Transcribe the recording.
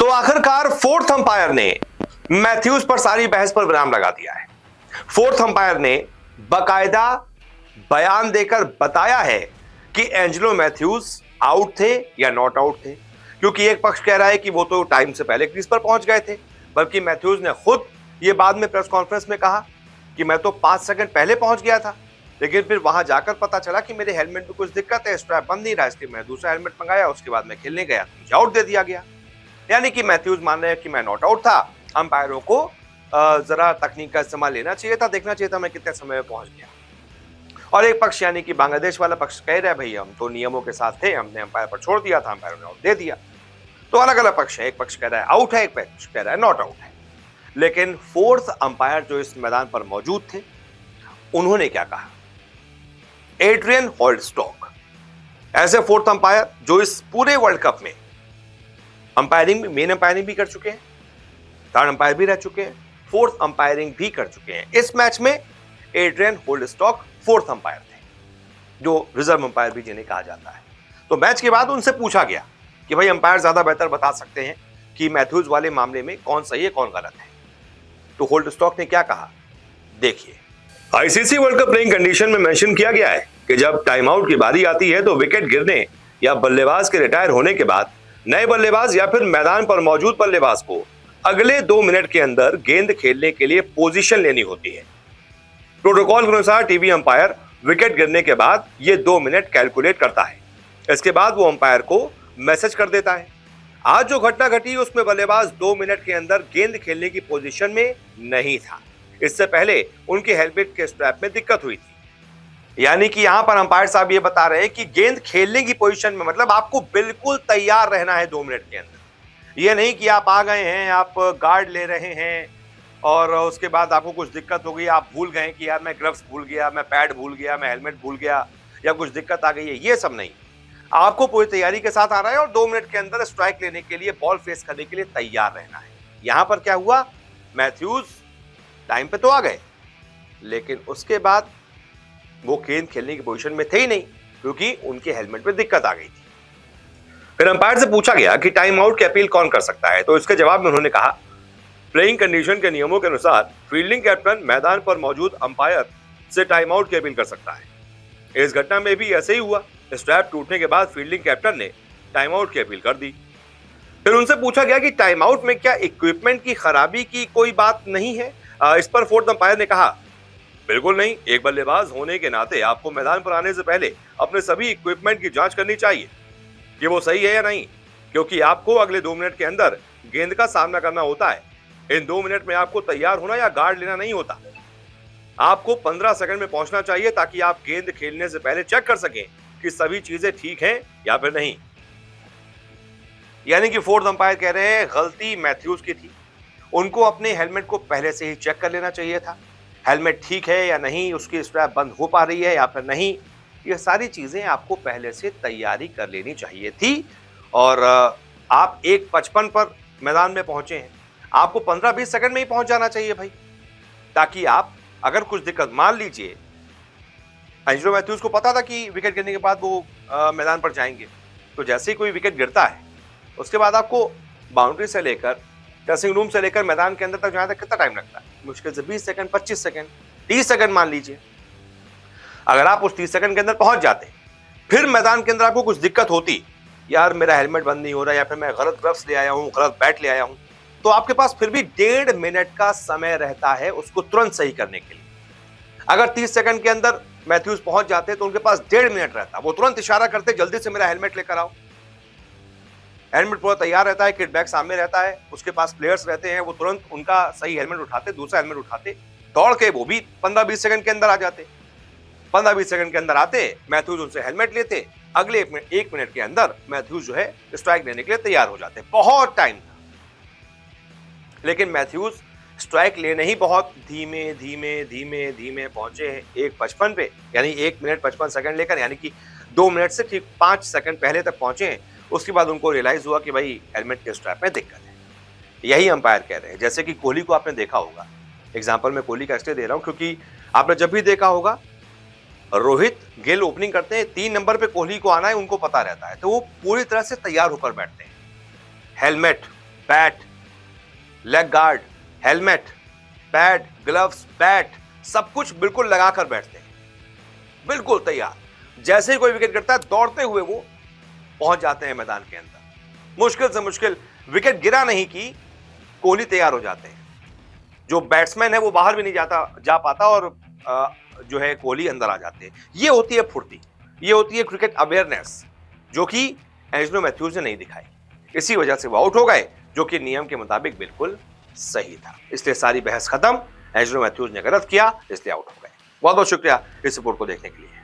तो आखिरकार fourth umpire ने मैथ्यूज पर सारी बहस पर विराम लगा दिया है। फोर्थ अंपायर ने बकायदा बयान देकर बताया है कि एंजेलो मैथ्यूज आउट थे या नॉट आउट थे, क्योंकि एक पक्ष कह रहा है कि वो तो टाइम से पहले क्रीज पर पहुंच गए थे, बल्कि मैथ्यूज ने खुद ये बाद में प्रेस कॉन्फ्रेंस में कहा कि मैं तो 5 सेकंड पहले पहुंच गया था, लेकिन फिर वहां जाकर पता चला कि मेरे हेलमेट में कुछ दिक्कत है, स्ट्रैप बंद नहीं रहा, इसलिए मैं दूसरा हेलमेट मंगाया, उसके बाद मैं खेलने गया, मुझे आउट दे दिया गया। यानी कि मैथ्यूज मान रहे हैं कि मैं नॉट आउट था, अंपायरों को जरा तकनीक का इस्तेमाल लेना चाहिए था, देखना चाहिए था मैं कितने समय में पहुंच गया। और एक पक्ष यानी कि बांग्लादेश वाला पक्ष कह रहा है भाई हम तो नियमों के साथ थे, हमने अंपायर पर छोड़ दिया था, अंपायरों ने आउट दे दिया। तो अलग अलग पक्ष है, एक पक्ष कह रहा है आउट है, एक पक्ष कह रहा है नॉट आउट है। लेकिन फोर्थ अंपायर जो इस मैदान पर मौजूद थे उन्होंने क्या कहा? एड्रियन होल्डस्टॉक ऐसे फोर्थ अंपायर जो इस पूरे वर्ल्ड कप में अंपायरिंग, मेन अंपायरिंग भी कर चुके हैं, थर्ड अंपायर भी रह चुके हैं, फोर्थ अंपायरिंग भी कर चुके हैं। इस मैच में एड्रियन होल्डस्टॉक फोर्थ अंपायर थे, जो रिजर्व अंपायर भी जिन्हें कहा जाता है। तो मैच के बाद उनसे पूछा गया कि भाई अंपायर ज्यादा बेहतर बता सकते हैं कि मैथ्यूज वाले मामले में कौन सही है कौन गलत है। तो होल्डस्टॉक ने क्या कहा, देखिए। ICC world cup playing condition में मेंशन किया गया है कि जब टाइम आउट की बारी आती है तो विकेट गिरने या बल्लेबाज के रिटायर होने के बाद नए बल्लेबाज या फिर मैदान पर मौजूद बल्लेबाज को अगले 2 मिनट के अंदर गेंद खेलने के लिए पोजीशन लेनी होती है। प्रोटोकॉल के अनुसार टीवी अंपायर विकेट गिरने के बाद ये 2 मिनट कैलकुलेट करता है। इसके बाद वो अंपायर को मैसेज कर देता है। आज जो घटना घटी उसमें बल्लेबाज 2 मिनट के अंदर गेंद खेलने की पोजीशन में नहीं था। इससे पहले उनके हेलमेट के स्ट्रैप में दिक्कत हुई थी। यानी कि यहां पर अंपायर साहब ये बता रहे हैं कि गेंद खेलने की पोजीशन में मतलब आपको बिल्कुल तैयार रहना है 2 मिनट के अंदर। ये नहीं कि आप आ गए हैं, आप गार्ड ले रहे हैं और उसके बाद आपको कुछ दिक्कत हो गई, आप भूल गए कि यार मैं ग्लव्स भूल गया, मैं पैड भूल गया, मैं हेलमेट भूल गया या कुछ दिक्कत आ गई है। ये सब नहीं, आपको पूरी तैयारी के साथ आ रहा है और 2 मिनट के अंदर स्ट्राइक लेने के लिए, बॉल फेस करने के लिए तैयार रहना है। यहां पर क्या हुआ, मैथ्यूज टाइम पे तो आ गए, लेकिन उसके बाद वो गेंद खेलने की पोजीशन में थे ही नहीं, क्योंकि उनके हेलमेट में दिक्कत आ गई थी। फिर अंपायर से पूछा गया कि टाइम आउट की अपील कौन कर सकता है, तो इसके जवाब में उन्होंने कहा प्लेइंग कंडीशन के नियमों के अनुसार फील्डिंग कैप्टन मैदान पर मौजूद अंपायर से टाइम आउट की अपील कर सकता है। इस घटना में भी ऐसे ही हुआ। स्ट्रैप टूटने के बाद फील्डिंग कैप्टन ने टाइम आउट की अपील कर दी। फिर उनसे पूछा गया कि टाइम आउट में क्या इक्विपमेंट की खराबी की कोई बात नहीं है। इस पर फोर्थ अंपायर ने कहा बिल्कुल नहीं, एक बल्लेबाज होने के नाते आपको मैदान पर आने से पहले अपने सभी इक्विपमेंट की जांच करनी चाहिए कि वो सही है या नहीं, क्योंकि आपको अगले 2 मिनट के अंदर गेंद का सामना करना होता है। इन 2 मिनट में आपको तैयार होना या गार्ड लेना नहीं होता। आपको 15 सेकंड में पहुंचना चाहिए ताकि आप गेंद खेलने से पहले चेक कर सकें कि सभी चीजें ठीक हैं या फिर नहीं। यानी कि फोर्थ अंपायर कह रहे हैं गलती मैथ्यूज की थी, उनको अपने हेलमेट को पहले से ही चेक कर लेना चाहिए था, हेलमेट ठीक है या नहीं, उसकी स्ट्रैप बंद हो पा रही है या फिर नहीं, ये सारी चीजें आपको पहले से तैयारी कर लेनी चाहिए थी। और आप 1:55 पर मैदान में पहुंचे हैं, आपको 15-20 सेकंड में ही पहुंच जाना चाहिए भाई, ताकि आप अगर कुछ दिक्कत, मान लीजिए एंजेलो मैथ्यूज को पता था कि विकेट गिरने के बाद वो मैदान पर जाएंगे, तो जैसे ही कोई विकेट गिरता है उसके बाद आपको बाउंड्री से लेकर, ड्रेसिंग रूम से लेकर मैदान के अंदर तक जाने तक कितना टाइम लगता है? मुश्किल से 20 सेकंड, 25 सेकंड, 30 सेकंड मान लीजिए। अगर आप उस 30 सेकंड के अंदर पहुंच जाते, फिर मैदान के अंदर आपको कुछ दिक्कत होती, यार मेरा हेलमेट बंद नहीं हो रहा या फिर मैं गलत ग्लव्स ले आया हूं, गलत बैट ले आया हूं, तो आपके पास फिर भी 1.5 मिनट का समय रहता है उसको तुरंत सही करने के लिए। अगर 30 सेकंड के अंदर मैथ्यूज पहुंच जाते तो उनके पास 1.5 मिनट रहता, वो तुरंत इशारा करते जल्दी से मेरा हेलमेट लेकर आओ। हेलमेट पूरा तैयार रहता है, किट बैग सामने रहता है, उसके पास प्लेयर्स रहते हैं, वो तुरंत उनका सही हेलमेट उठाते, दूसरा हेलमेट उठाते, दौड़ के वो भी 15-20 सेकंड के अंदर आ जाते। 15-20 सेकंड के अंदर आते, मैथ्यूज उनसे हेलमेट लेते, अगले 1 मिनट के अंदर मैथ्यूज जो है स्ट्राइक लेने के लिए तैयार हो जाते। बहुत टाइम था, लेकिन मैथ्यूज स्ट्राइक लेने ही बहुत धीमे धीमे धीमे धीमे पहुंचे 1:55 पे, यानी 1 मिनट 55 सेकंड लेकर, यानी कि 2 मिनट से ठीक 5 सेकंड पहले तक पहुंचे। उसके बाद उनको रियलाइज हुआ कि भाई हेलमेट के स्ट्रैप में दिक्कत है। यही अंपायर कह रहे हैं। जैसे कि कोहली को आपने देखा होगा, एग्जांपल मैं कोहली का इसलिए दे रहा हूं क्योंकि आपने जब भी देखा होगा रोहित गिल ओपनिंग करते हैं, 3 नंबर पे कोहली को आना है, उनको पता रहता है, तो वो पूरी तरह से तैयार होकर बैठते हैं। Helmet bat, leg guard, helmet, pad, gloves, bat, सब कुछ बिल्कुल लगाकर बैठते हैं, बिल्कुल तैयार। जैसे ही कोई विकेट गिरता है दौड़ते हुए वो पहुंच जाते हैं मैदान के अंदर। मुश्किल से मुश्किल विकेट गिरा नहीं कि कोहली तैयार हो जाते हैं। जो बैट्समैन है वो बाहर भी नहीं जा पाता और जो है कोहली अंदर आ जाते हैं। ये होती है फुर्ती, ये होती है क्रिकेट अवेयरनेस, जो कि एंजेलो मैथ्यूज ने नहीं दिखाई। इसी वजह से वो आउट हो गए, जो कि नियम के मुताबिक बिल्कुल सही था। इसलिए सारी बहस खत्म, एंजेलो मैथ्यूज ने गलत किया इसलिए आउट हो गए। बहुत बहुत शुक्रिया इस रिपोर्ट को देखने के लिए।